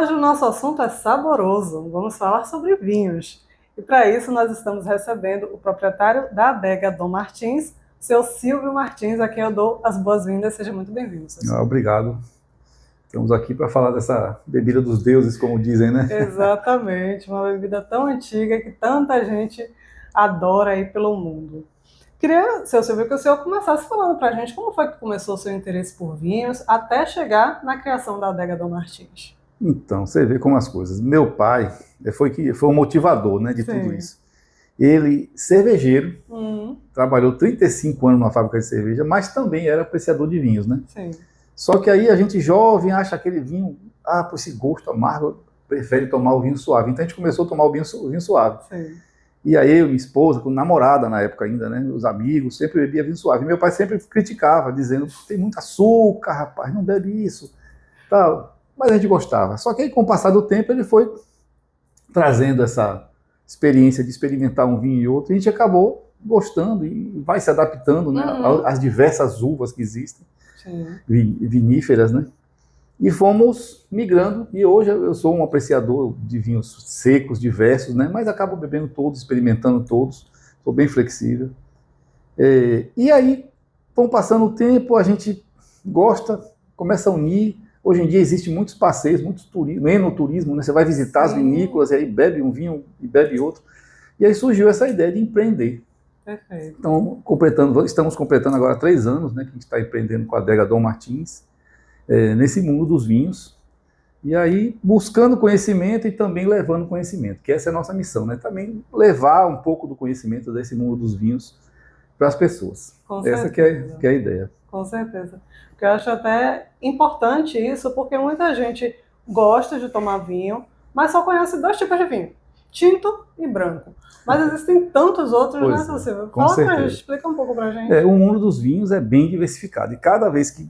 Hoje o nosso assunto é saboroso. Vamos falar sobre vinhos. E para isso nós estamos recebendo o proprietário da adega Dom Martins, seu Silvio Martins, a quem eu dou as boas-vindas. Seja muito bem-vindo, seu Silvio. Obrigado. Estamos aqui para falar dessa bebida dos deuses, como dizem, né? Exatamente, uma bebida tão antiga que tanta gente adora aí pelo mundo. Queria, seu Silvio, que o senhor começasse falando para a gente como foi que começou o seu interesse por vinhos até chegar na criação da adega Dom Martins. Então, você vê como as coisas. Meu pai foi o motivador, né, de tudo Sim. isso. Ele, cervejeiro, Hum, trabalhou 35 anos numa fábrica de cerveja, mas também era apreciador de vinhos, né? sim. Só que aí a gente jovem acha aquele vinho, por esse gosto amargo, prefere tomar o vinho suave. Então a gente começou a tomar o vinho suave. Sim. E aí eu, minha esposa, com namorada na época ainda, né, os amigos, sempre bebia vinho suave. E meu pai sempre criticava, dizendo, tem muito açúcar, rapaz, não bebe isso, tal. Mas a gente gostava. Só que aí, com o passar do tempo, ele foi trazendo essa experiência de experimentar um vinho e outro, e a gente acabou gostando e vai se adaptando, né, às diversas uvas que existem, viníferas, né? E fomos migrando, e hoje eu sou um apreciador de vinhos secos, diversos, né? Mas acabo bebendo todos, experimentando todos, sou bem flexível. E aí, vão passando o tempo, a gente gosta, começa a unir. Hoje em dia existem muitos passeios, muitos turismo, enoturismo, né? Você vai visitar as vinícolas, e aí bebe um vinho e bebe outro. E aí surgiu essa ideia de empreender. Perfeito. Então, estamos completando agora 3 anos, né, que a gente está empreendendo com a adega Dom Martins, nesse mundo dos vinhos. E aí, buscando conhecimento e também levando conhecimento, que essa é a nossa missão, né? Também levar um pouco do conhecimento desse mundo dos vinhos para as pessoas. Com Essa certeza. que é a ideia. Com certeza. Porque eu acho até importante isso, porque muita gente gosta de tomar vinho, mas só conhece 2 tipos de vinho, tinto e branco. Mas existem tantos outros, Pois né, é, Silvio? com Fala pra gente, certeza. explica um pouco pra gente. O mundo dos vinhos é bem diversificado, e cada vez que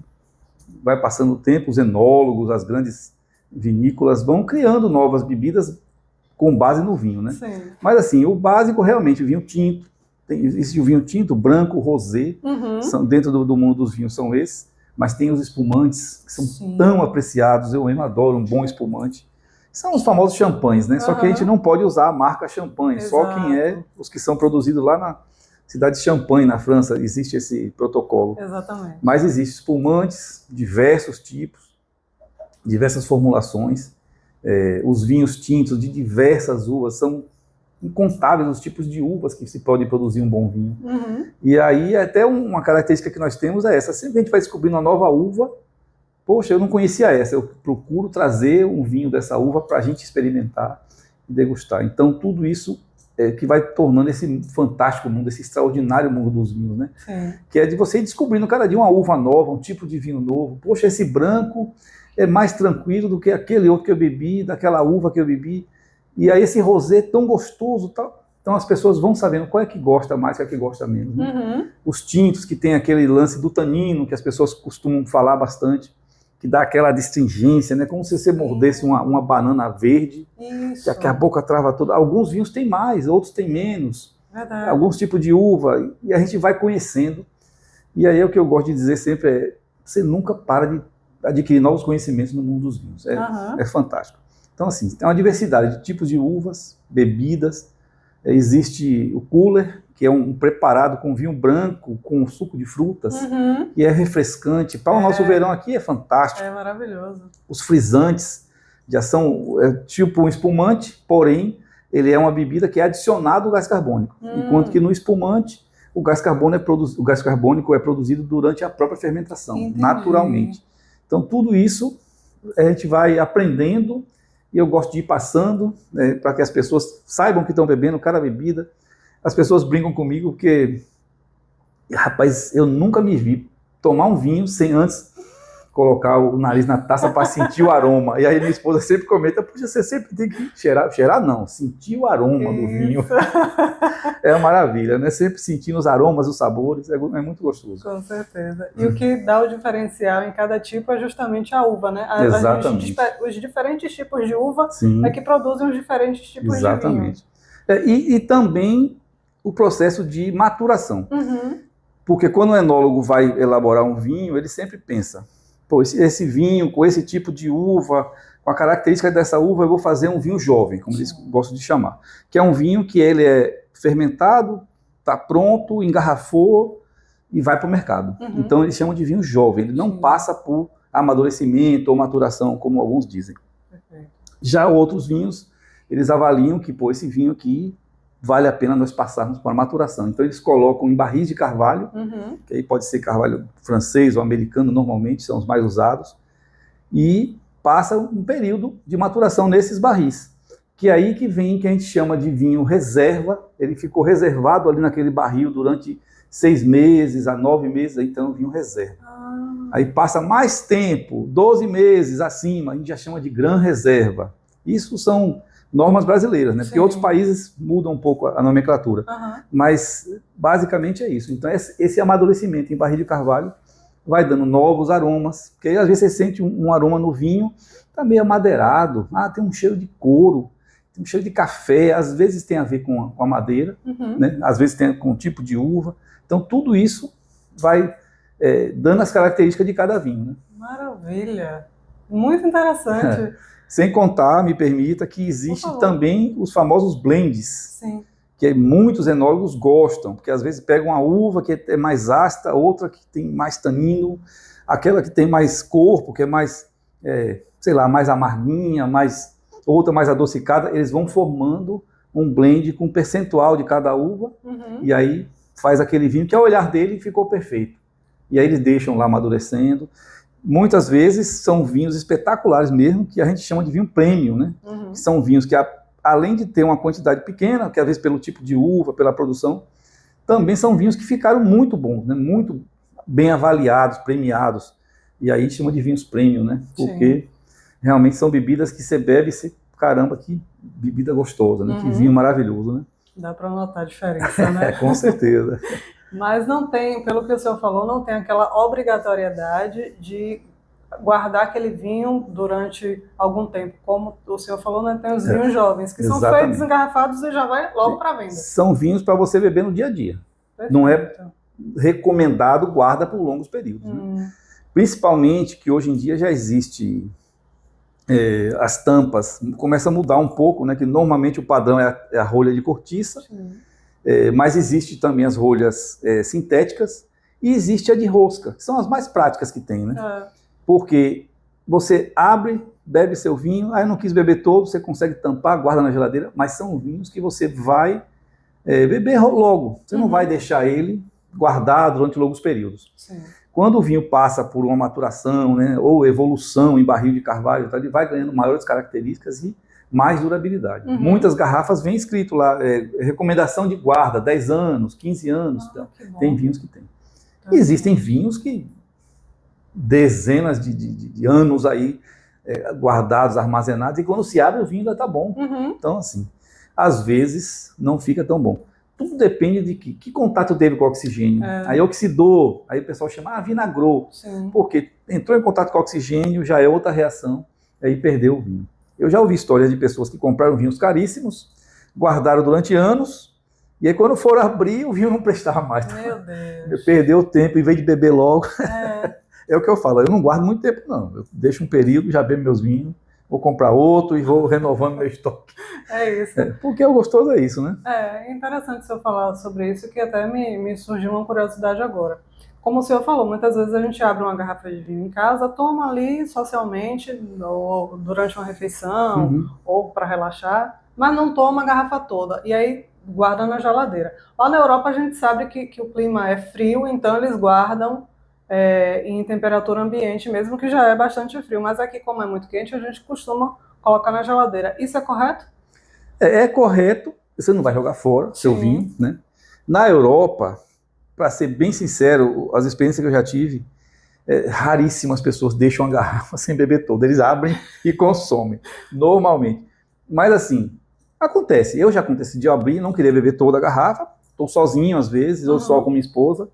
vai passando o tempo, os enólogos, as grandes vinícolas vão criando novas bebidas com base no vinho, né? Sim. Mas assim, o básico realmente, o vinho tinto, existe o vinho tinto, branco, rosé, dentro do mundo dos vinhos são esses, mas tem os espumantes, que são tão apreciados, eu mesmo adoro um bom espumante. São os famosos champanhes, né? Só que a gente não pode usar a marca champanhe, só quem os que são produzidos lá na cidade de Champagne, na França, existe esse protocolo. Exatamente. Mas existem espumantes, diversos tipos, diversas formulações. Os vinhos tintos de diversas uvas, são incontáveis os tipos de uvas que se pode produzir um bom vinho. E aí até uma característica que nós temos é essa, sempre que a gente vai descobrindo uma nova uva, poxa, eu não conhecia essa, eu procuro trazer um vinho dessa uva para a gente experimentar e degustar. Então tudo isso que vai tornando esse fantástico mundo, esse extraordinário mundo dos vinhos, né? Sim. Que é de você ir descobrindo cada dia uma uva nova, um tipo de vinho novo. Poxa, esse branco é mais tranquilo do que aquele outro que eu bebi, daquela uva que eu bebi. E aí esse rosé tão gostoso, tal. Então as pessoas vão sabendo qual é que gosta mais, qual é que gosta menos. Né? Os tintos, que tem aquele lance do tanino, que as pessoas costumam falar bastante, que dá aquela distingência, né? Como se você mordesse uma banana verde, que a boca trava toda. Alguns vinhos têm mais, outros têm menos. Verdade. Alguns tipos de uva, e a gente vai conhecendo. E aí o que eu gosto de dizer sempre é, você nunca para de adquirir novos conhecimentos no mundo dos vinhos. É fantástico. Então, assim, tem uma diversidade de tipos de uvas, bebidas. Existe o cooler, que é um preparado com vinho branco, com suco de frutas, que é refrescante. Para o nosso verão aqui é fantástico. É maravilhoso. Os frisantes já são tipo um espumante, porém, ele é uma bebida que é adicionado ao gás carbônico. Enquanto que no espumante, o gás carbônico é produzido durante a própria fermentação, naturalmente. Então, tudo isso a gente vai aprendendo, e eu gosto de ir passando, para que as pessoas saibam que estão bebendo cada bebida. As pessoas brincam comigo porque, rapaz, eu nunca me vi tomar um vinho sem antes colocar o nariz na taça para sentir o aroma. E aí minha esposa sempre comenta, puxa, você sempre tem que cheirar não, sentir o aroma do vinho. É uma maravilha, né? Sempre sentindo os aromas, os sabores, é muito gostoso. Com certeza. E o que dá o diferencial em cada tipo é justamente a uva, né? Exatamente. Os diferentes tipos de uva é que produzem os diferentes tipos de vinho. Exatamente. E também o processo de maturação. Porque quando o enólogo vai elaborar um vinho, ele sempre pensa, pô, esse vinho com esse tipo de uva com a característica dessa uva, eu vou fazer um vinho jovem, como eles gostam de chamar. Que é um vinho que ele é fermentado, está pronto, engarrafou e vai para o mercado. Então eles chamam de vinho jovem, ele não passa por amadurecimento ou maturação, como alguns dizem. Já outros vinhos, eles avaliam que, pô, esse vinho aqui vale a pena nós passarmos para a maturação. Então eles colocam em barris de carvalho, que aí pode ser carvalho francês ou americano, normalmente são os mais usados, e passa um período de maturação nesses barris, que é aí que vem que a gente chama de vinho reserva. Ele ficou reservado ali naquele barril durante 6 meses a 9 meses, então vinho reserva. Aí passa mais tempo, 12 meses acima, a gente já chama de gran reserva. Isso são normas brasileiras, né? Porque outros países mudam um pouco a nomenclatura. Mas basicamente é isso. Então esse amadurecimento em barril de carvalho vai dando novos aromas, porque aí, às vezes você sente um aroma no vinho, tá meio amadeirado, tem um cheiro de couro, tem um cheiro de café, às vezes tem a ver com a madeira, né? Às vezes tem com o tipo de uva. Então tudo isso vai dando as características de cada vinho. Né? Maravilha! Muito interessante. Sem contar, me permita, que existe também os famosos blends. Sim. Que muitos enólogos gostam, porque às vezes pegam uma uva que é mais ácida, outra que tem mais tanino, aquela que tem mais corpo, que é mais, sei lá, mais amarguinha, outra mais adocicada, eles vão formando um blend com percentual de cada uva, e aí faz aquele vinho que ao olhar dele ficou perfeito. E aí eles deixam lá amadurecendo. Muitas vezes são vinhos espetaculares mesmo, que a gente chama de vinho premium, né? Que são vinhos que além de ter uma quantidade pequena, que às vezes pelo tipo de uva, pela produção, também são vinhos que ficaram muito bons, né? Muito bem avaliados, premiados. E aí a gente chama de vinhos premium, né? Porque realmente são bebidas que você bebe e você, caramba, que bebida gostosa, né? Que vinho maravilhoso, né? Dá para notar a diferença, né? Com certeza. Mas não tem, pelo que o senhor falou, não tem aquela obrigatoriedade de guardar aquele vinho durante algum tempo. Como o senhor falou, né, tem os vinhos jovens, que são feitos engarrafados e já vai logo para venda. São vinhos para você beber no dia a dia. Perfeito. Não é recomendado guarda por longos períodos. Né? Principalmente que hoje em dia já existe as tampas, começa a mudar um pouco, né, que normalmente o padrão é a rolha de cortiça, mas existe também as rolhas sintéticas e existe a de rosca, que são as mais práticas que tem, né? Porque você abre, bebe seu vinho, aí não quis beber todo, você consegue tampar, guarda na geladeira, mas são vinhos que você vai beber logo, você não vai deixar ele guardado durante longos períodos. Sim. Quando o vinho passa por uma maturação, né, ou evolução em barril de carvalho, ele vai ganhando maiores características e mais durabilidade. Muitas garrafas vem escrito lá, recomendação de guarda, 10 anos, 15 anos, tem vinhos que tem. Existem vinhos que dezenas de anos aí guardados, armazenados, e quando se abre o vinho ainda está bom. Então, assim, às vezes não fica tão bom. Tudo depende de que contato teve com o oxigênio. Aí oxidou, aí o pessoal chama, vinagrou. Sim. Porque entrou em contato com o oxigênio, já é outra reação, aí perdeu o vinho. Eu já ouvi histórias de pessoas que compraram vinhos caríssimos, guardaram durante anos, e aí quando foram abrir, o vinho não prestava mais. Meu Deus. Perdeu o tempo, em vez de beber logo. É o que eu falo, eu não guardo muito tempo não. Eu deixo um período, já bebo meus vinhos, vou comprar outro e vou renovando meu estoque. É isso. Porque o gostoso é isso, né? É interessante o senhor falar sobre isso, que até me surgiu uma curiosidade agora. Como o senhor falou, muitas vezes a gente abre uma garrafa de vinho em casa, toma ali socialmente, ou durante uma refeição, ou para relaxar, mas não toma a garrafa toda, e aí guarda na geladeira. Lá na Europa a gente sabe que o clima é frio, então eles guardam em temperatura ambiente, mesmo que já é bastante frio, mas aqui como é muito quente, a gente costuma colocar na geladeira. Isso é correto? É correto, você não vai jogar fora seu vinho, né? Na Europa, para ser bem sincero, as experiências que eu já tive, raríssimas pessoas deixam a garrafa sem beber toda. Eles abrem e consomem, normalmente. Mas assim, acontece. Eu já aconteci de eu abrir e não querer beber toda a garrafa. Estou sozinho às vezes, ou só com minha esposa.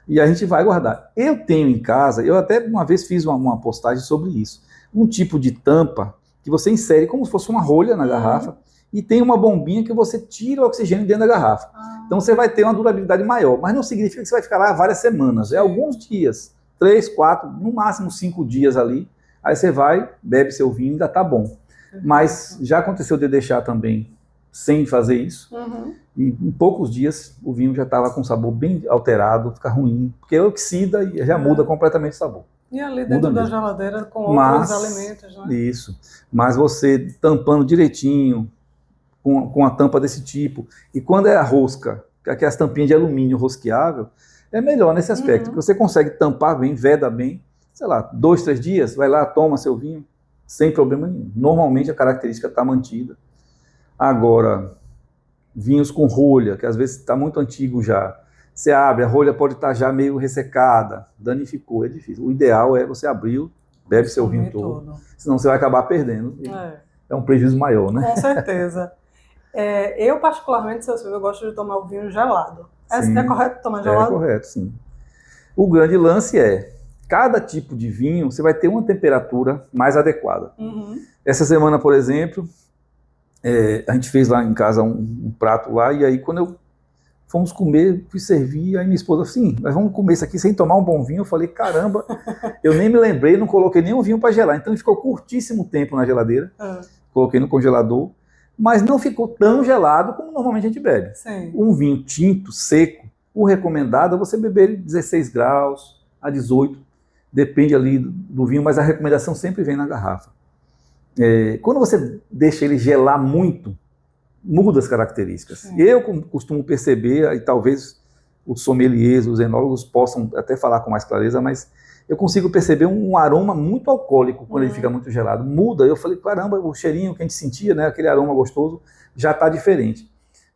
E a gente vai guardar. Eu tenho em casa, eu até uma vez fiz uma postagem sobre isso. Um tipo de tampa que você insere como se fosse uma rolha na garrafa e tem uma bombinha que você tira o oxigênio dentro da garrafa. Então você vai ter uma durabilidade maior, mas não significa que você vai ficar lá várias semanas. É alguns dias, 3, 4, no máximo 5 dias ali, Aí você vai, bebe seu vinho, ainda tá bom. Mas já aconteceu de deixar também sem fazer isso, e em poucos dias o vinho já estava com sabor bem alterado, fica ruim, porque oxida e já muda completamente o sabor. E ali dentro da geladeira com outros alimentos, né? Isso. Mas você tampando direitinho, com a tampa desse tipo, e quando é a rosca, que é aquelas tampinhas de alumínio rosqueável, é melhor nesse aspecto, porque você consegue tampar bem, veda bem, sei lá, 2, 3 dias, vai lá, toma seu vinho, sem problema nenhum. Normalmente a característica está mantida. Agora, vinhos com rolha, que às vezes está muito antigo já, você abre, a rolha pode estar já meio ressecada, danificou, é difícil. O ideal é você abrir, bebe seu vinho todo, senão você vai acabar perdendo. É um prejuízo maior, né? Com certeza. Eu, particularmente, seu Silvio, eu gosto de tomar o vinho gelado. É correto tomar gelado? É correto, sim. O grande lance é, cada tipo de vinho, você vai ter uma temperatura mais adequada. Essa semana, por exemplo, a gente fez lá em casa um prato lá, e aí quando fomos comer, fui servir, aí minha esposa falou assim, nós vamos comer isso aqui sem tomar um bom vinho. Eu falei, caramba, eu nem me lembrei, não coloquei nenhum vinho para gelar. Então ele ficou curtíssimo tempo na geladeira, coloquei no congelador, mas não ficou tão gelado como normalmente a gente bebe. Sim. Um vinho tinto, seco, o recomendado é você beber ele 16 graus a 18, depende ali do vinho, mas a recomendação sempre vem na garrafa. Quando você deixa ele gelar muito, muda as características. Sim. Eu costumo perceber, e talvez os sommeliers, os enólogos possam até falar com mais clareza, mas eu consigo perceber um aroma muito alcoólico quando ele fica muito gelado. Muda, eu falei, caramba, o cheirinho que a gente sentia, né, aquele aroma gostoso, já está diferente.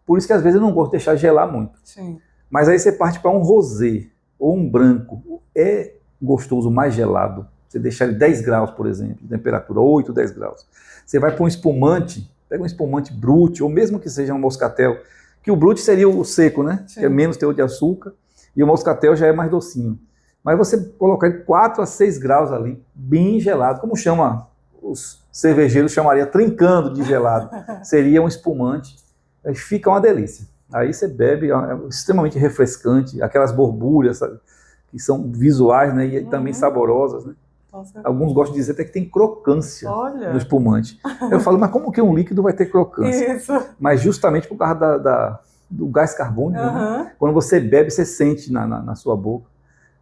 Por isso que às vezes eu não gosto de deixar gelar muito. Sim. Mas aí você parte para um rosé ou um branco, é gostoso mais gelado. Você deixar ele 10 graus, por exemplo, de temperatura, 8, 10 graus. Você vai para um espumante, pega um espumante brut, ou mesmo que seja um moscatel, que o brut seria o seco, né? Sim. Que é menos teor de açúcar, e o moscatel já é mais docinho. Mas você colocar ele 4 a 6 graus ali, bem gelado, como chama, os cervejeiros chamariam trincando de gelado, seria um espumante, aí fica uma delícia. Aí você bebe, é extremamente refrescante, aquelas borbulhas, sabe, que são visuais, né, e também saborosas, né? Alguns gostam de dizer até que tem crocância no espumante. Eu falo, mas como que um líquido vai ter crocância? Isso. Mas justamente por causa do gás carbônico, né? Quando você bebe, você sente na sua boca.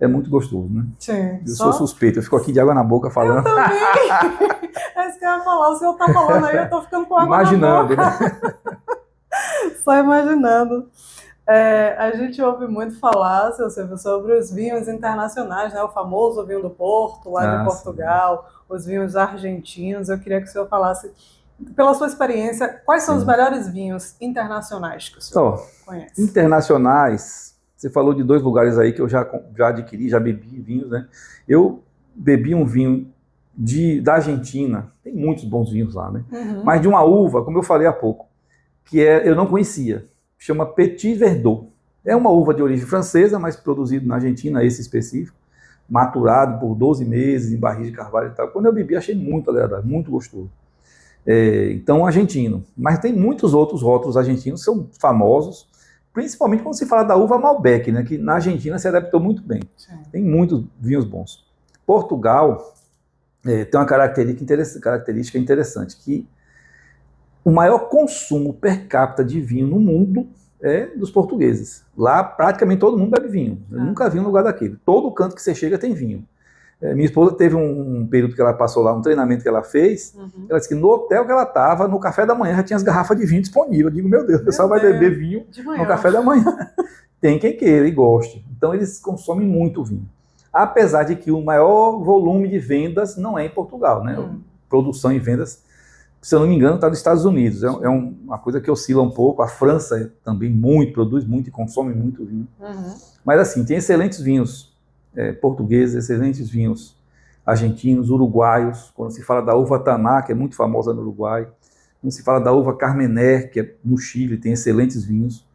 É muito gostoso, né? Sim. Eu sou suspeito, eu fico aqui de água na boca falando. Eu também. É isso que eu ia falar, o senhor tá falando aí, eu tô ficando com água na boca. Né? Só imaginando. A gente ouve muito falar, seu Silvio, sobre os vinhos internacionais, né? O famoso vinho do Porto, lá de Portugal, os vinhos argentinos. Eu queria que o senhor falasse, pela sua experiência, quais são os melhores vinhos internacionais que o senhor conhece? Internacionais, você falou de 2 lugares aí que eu já adquiri, já bebi vinhos, né? Eu bebi um vinho da Argentina, tem muitos bons vinhos lá, né? Mas de uma uva, como eu falei há pouco, que eu não conhecia. Chama Petit Verdot. É uma uva de origem francesa, mas produzido na Argentina, esse específico, maturado por 12 meses em barris de carvalho e tal. Quando eu bebi, achei muito agradável, muito gostoso. Então, argentino. Mas tem muitos outros rótulos argentinos que são famosos, principalmente quando se fala da uva Malbec, né, que na Argentina se adaptou muito bem. Sim. Tem muitos vinhos bons. Portugal tem uma característica interessante, que o maior consumo per capita de vinho no mundo é dos portugueses. Lá, praticamente todo mundo bebe vinho. Eu nunca vi um lugar daquele. Todo canto que você chega tem vinho. Minha esposa teve um período que ela passou lá, um treinamento que ela fez. Ela disse que no hotel que ela estava, no café da manhã, já tinha as garrafas de vinho disponíveis. Eu digo, meu Deus, o pessoal vai beber vinho no café da manhã. Tem quem queira e goste. Então, eles consomem muito vinho. Apesar de que o maior volume de vendas não é em Portugal, né? Produção e vendas, se eu não me engano, está nos Estados Unidos. É uma coisa que oscila um pouco. A França também produz muito e consome muito vinho. Mas assim, tem excelentes vinhos portugueses, excelentes vinhos argentinos, uruguaios. Quando se fala da uva Taná, que é muito famosa no Uruguai. Quando se fala da uva Carmener, que é no Chile, tem excelentes vinhos.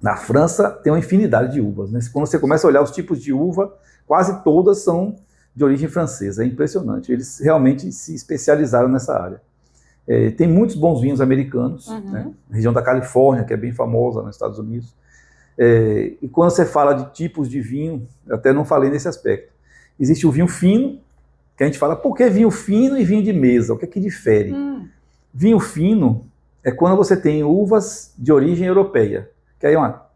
Na França tem uma infinidade de uvas, né? Quando você começa a olhar os tipos de uva, quase todas são de origem francesa. É impressionante. Eles realmente se especializaram nessa área. Tem muitos bons vinhos americanos, né? A região da Califórnia, que é bem famosa nos Estados Unidos. E quando você fala de tipos de vinho, eu até não falei nesse aspecto. Existe o vinho fino, que a gente fala, por que vinho fino e vinho de mesa? O que é que difere? Vinho fino é quando você tem uvas de origem europeia, que aí é uma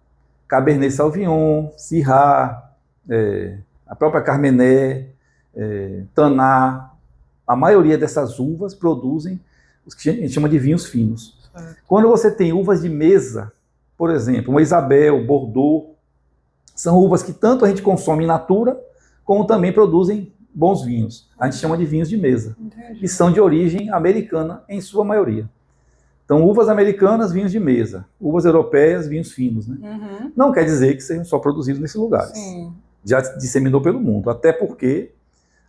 Cabernet Sauvignon, Syrah, a própria Carmenet, Taná. A maioria dessas uvas produzem os que a gente chama de vinhos finos. Quando você tem uvas de mesa, por exemplo, uma Isabel, Bordeaux, são uvas que tanto a gente consome in natura, como também produzem bons vinhos. A gente chama de vinhos de mesa. Entendi. E são de origem americana, em sua maioria. Então, uvas americanas, vinhos de mesa. Uvas europeias, vinhos finos. Né? Não quer dizer que sejam só produzidos nesses lugares. Sim. Já disseminou pelo mundo. Até porque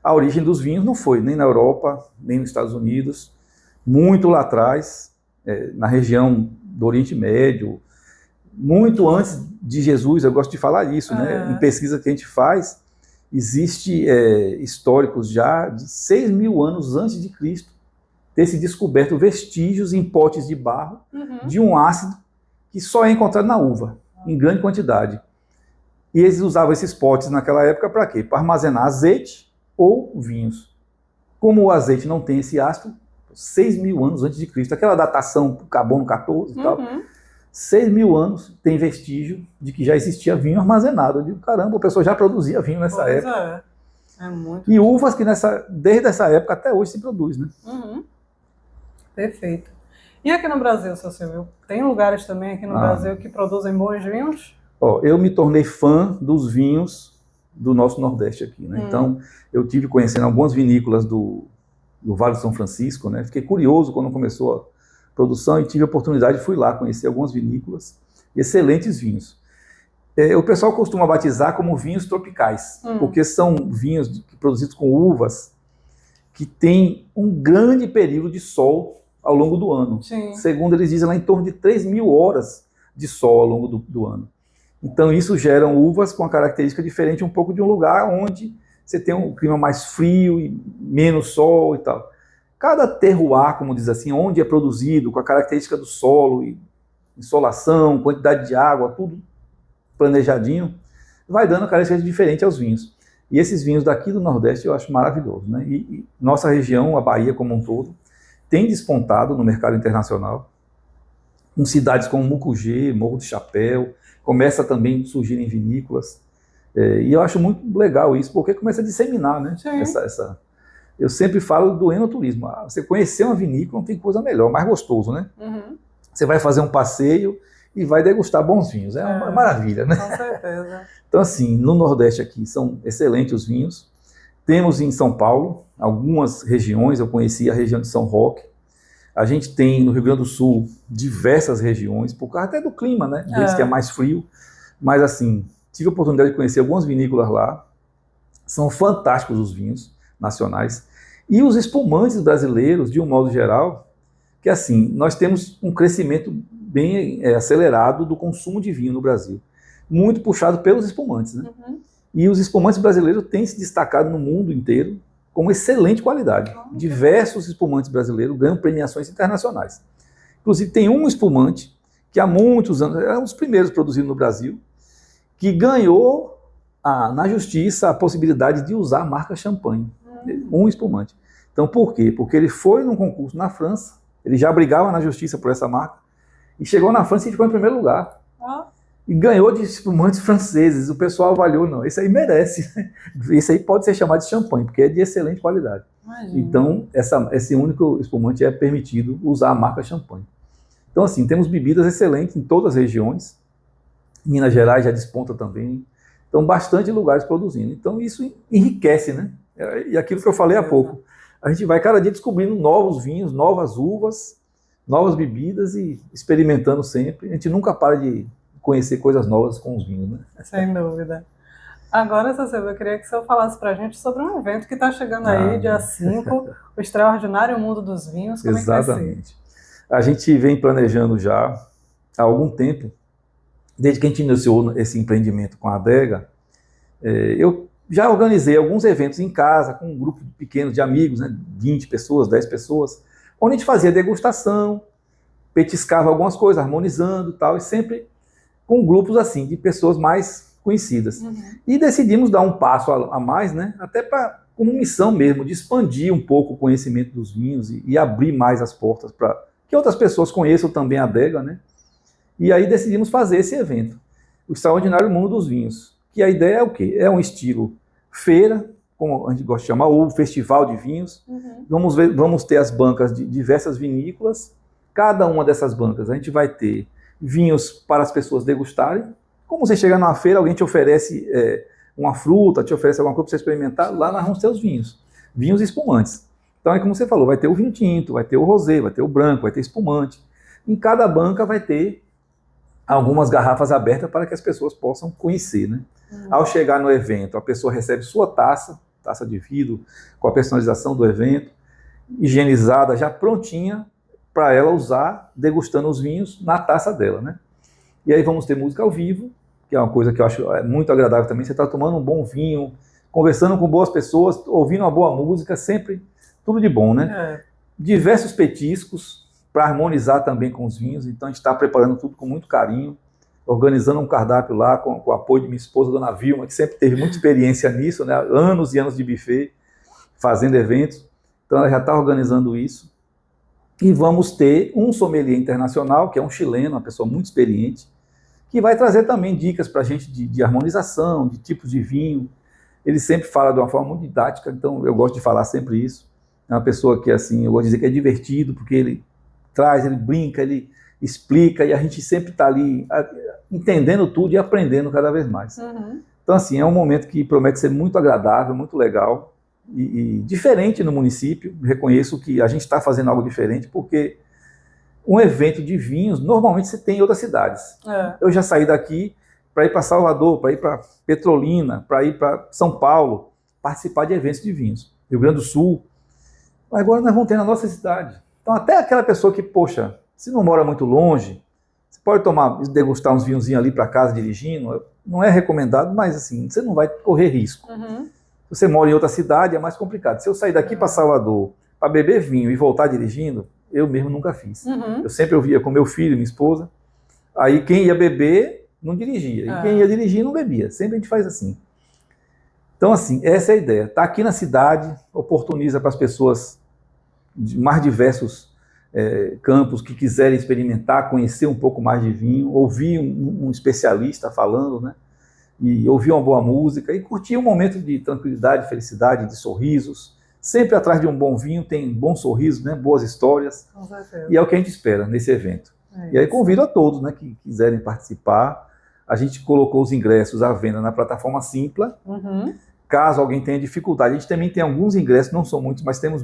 a origem dos vinhos não foi nem na Europa, nem nos Estados Unidos. Muito lá atrás, na região do Oriente Médio, muito antes de Jesus, eu gosto de falar isso, né? Em pesquisa que a gente faz, existe históricos já de 6.000 anos antes de Cristo ter se descoberto vestígios em potes de barro de um ácido que só é encontrado na uva, em grande quantidade. E eles usavam esses potes naquela época para quê? Para armazenar azeite ou vinhos. Como o azeite não tem esse ácido, 6.000 anos antes de Cristo, aquela datação carbono 14 e tal, 6.000 anos tem vestígio de que já existia vinho armazenado. Eu digo, caramba, a pessoa já produzia vinho nessa época. É muito. E uvas que desde essa época até hoje se produz, né? Perfeito. E aqui no Brasil, seu Silvio, tem lugares também aqui no Brasil que produzem bons vinhos? Eu me tornei fã dos vinhos do nosso Nordeste aqui, né? Então, eu tive conhecendo algumas vinícolas do Vale do São Francisco, né? Fiquei curioso quando começou a produção e tive a oportunidade, fui lá conhecer algumas vinícolas, excelentes vinhos. O pessoal costuma batizar como vinhos tropicais, porque são vinhos produzidos com uvas que têm um grande período de sol ao longo do ano. Sim. Segundo eles dizem, lá em torno de 3.000 horas de sol ao longo do ano. Então isso gera uvas com uma característica diferente um pouco de um lugar onde você tem um clima mais frio e menos sol e tal. Cada terroir, como diz assim, onde é produzido, com a característica do solo, e insolação, quantidade de água, tudo planejadinho, vai dando características diferentes aos vinhos. E esses vinhos daqui do Nordeste eu acho maravilhoso, né? E nossa região, a Bahia como um todo, tem despontado no mercado internacional, com cidades como Mucugê, Morro do Chapéu, começa também a surgir em vinícolas. E eu acho muito legal isso, porque começa a disseminar, né? Eu sempre falo do enoturismo. Você conhecer uma vinícola não tem coisa melhor, mais gostoso, né? Você vai fazer um passeio e vai degustar bons vinhos. É uma maravilha, né? Com certeza. Então, assim, no Nordeste aqui são excelentes os vinhos. Temos em São Paulo algumas regiões, eu conheci a região de São Roque. A gente tem no Rio Grande do Sul diversas regiões, por causa até do clima, né? Deles que é mais frio. Mas, assim, tive a oportunidade de conhecer algumas vinícolas lá. São fantásticos os vinhos nacionais. E os espumantes brasileiros, de um modo geral, que assim, nós temos um crescimento bem acelerado do consumo de vinho no Brasil. Muito puxado pelos espumantes, né? E os espumantes brasileiros têm se destacado no mundo inteiro com excelente qualidade. Diversos espumantes brasileiros ganham premiações internacionais. Inclusive, tem um espumante que há muitos anos, é um dos primeiros produzidos no Brasil, que ganhou na justiça a possibilidade de usar a marca Champagne. Um espumante. Então, por quê? Porque ele foi num concurso na França, ele já brigava na justiça por essa marca, e chegou na França e ficou em primeiro lugar. E ganhou de espumantes franceses. O pessoal avaliou, não, esse aí merece. Esse aí pode ser chamado de champanhe, porque é de excelente qualidade. Imagina. Então, esse único espumante é permitido usar a marca Champagne. Então, assim, temos bebidas excelentes em todas as regiões. Minas Gerais já desponta também. Então, bastante lugares produzindo. Então, isso enriquece, né? E aquilo que eu falei há pouco. A gente vai cada dia descobrindo novos vinhos, novas uvas, novas bebidas e experimentando sempre. A gente nunca para de conhecer coisas novas com os vinhos, né? Sem dúvida. Agora, Cecília, eu queria que o senhor falasse para a gente sobre um evento que está chegando aí, dia 5, o Extraordinário Mundo dos Vinhos. Como Exatamente. É que vai ser? A gente vem planejando já há algum tempo, desde que a gente iniciou esse empreendimento com a adega, eu já organizei alguns eventos em casa, com um grupo pequeno de amigos, né, 20 pessoas, 10 pessoas, onde a gente fazia degustação, petiscava algumas coisas, harmonizando e tal, e sempre com grupos assim, de pessoas mais conhecidas. E decidimos dar um passo a mais, né, até para como missão mesmo de expandir um pouco o conhecimento dos vinhos e abrir mais as portas para que outras pessoas conheçam também a adega, né? E aí decidimos fazer esse evento, o Extraordinário Mundo dos Vinhos, que a ideia é o quê? É um estilo feira, como a gente gosta de chamar, ou festival de vinhos. Vamos ter as bancas de diversas vinícolas. Cada uma dessas bancas a gente vai ter vinhos para as pessoas degustarem. Como você chega numa feira, alguém te oferece uma fruta, te oferece alguma coisa para você experimentar, lá nós vamos ter os vinhos espumantes. Então é como você falou, vai ter o vinho tinto, vai ter o rosé, vai ter o branco, vai ter espumante. Em cada banca vai ter algumas garrafas abertas para que as pessoas possam conhecer, né? Ao chegar no evento, a pessoa recebe sua taça de vidro, com a personalização do evento, higienizada, já prontinha para ela usar, degustando os vinhos na taça dela, né? E aí vamos ter música ao vivo, que é uma coisa que eu acho muito agradável também. Você está tomando um bom vinho, conversando com boas pessoas, ouvindo uma boa música, sempre tudo de bom, né? Diversos petiscos para harmonizar também com os vinhos. Então a gente está preparando tudo com muito carinho, organizando um cardápio lá com o apoio de minha esposa, Dona Vilma, que sempre teve muita experiência nisso, né? Anos e anos de buffet, fazendo eventos. Então ela já está organizando isso. E vamos ter um sommelier internacional, que é um chileno, uma pessoa muito experiente, que vai trazer também dicas para a gente de harmonização, de tipos de vinho. Ele sempre fala de uma forma muito didática, então eu gosto de falar sempre isso. É uma pessoa que, assim, eu vou dizer que é divertido, porque ele traz, ele brinca, ele explica, e a gente sempre está ali entendendo tudo e aprendendo cada vez mais. Então, assim, é um momento que promete ser muito agradável, muito legal e diferente no município. Reconheço que a gente está fazendo algo diferente, porque um evento de vinhos, normalmente você tem em outras cidades. Eu já saí daqui para ir para Salvador, para ir para Petrolina, para ir para São Paulo, participar de eventos de vinhos. Rio Grande do Sul. Mas agora nós vamos ter na nossa cidade. Então, até aquela pessoa que, poxa, se não mora muito longe, você pode degustar uns vinhozinhos ali para casa dirigindo, não é recomendado, mas assim, você não vai correr risco. Se você mora em outra cidade, é mais complicado. Se eu sair daqui para Salvador para beber vinho e voltar dirigindo, eu mesmo nunca fiz. Eu sempre via com meu filho, minha esposa, aí quem ia beber não dirigia, e quem ia dirigir não bebia. Sempre a gente faz assim. Então, assim, essa é a ideia. Tá aqui na cidade, oportuniza para as pessoas de mais diversos campos que quiserem experimentar, conhecer um pouco mais de vinho, ouvir um especialista falando, né? E ouvir uma boa música e curtir um momento de tranquilidade, felicidade, de sorrisos. Sempre atrás de um bom vinho tem bons sorrisos, né? Boas histórias. Com certeza. E é o que a gente espera nesse evento. E aí convido a todos, né, que quiserem participar. A gente colocou os ingressos à venda na plataforma Simpla. Caso alguém tenha dificuldade, a gente também tem alguns ingressos, não são muitos, mas temos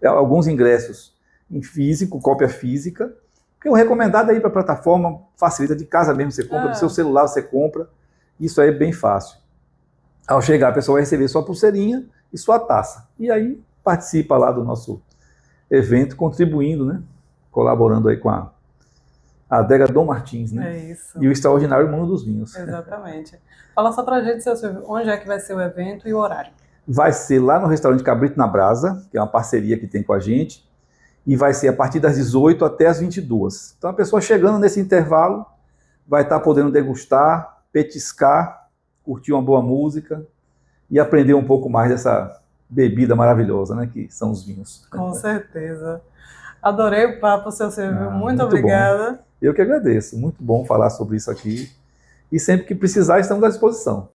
alguns ingressos em físico, cópia física, que é o recomendado aí para a plataforma, facilita, de casa mesmo, você compra, do seu celular você compra, isso aí é bem fácil. Ao chegar, a pessoa vai receber sua pulseirinha e sua taça, e aí participa lá do nosso evento, contribuindo, né, colaborando aí com a adega Dom Martins, né? É isso. E o Extraordinário Mundo dos Vinhos. Exatamente. Fala só pra gente, seu Silvio, onde é que vai ser o evento e o horário? Vai ser lá no restaurante Cabrito na Brasa, que é uma parceria que tem com a gente, e vai ser a partir das 18 até as 22. Então a pessoa chegando nesse intervalo vai estar podendo degustar, petiscar, curtir uma boa música e aprender um pouco mais dessa bebida maravilhosa, né, que são os vinhos. Com certeza. Adorei o papo, seu Silvio. Muito obrigada. Bom. Eu que agradeço. Muito bom falar sobre isso aqui. E sempre que precisar, estamos à disposição.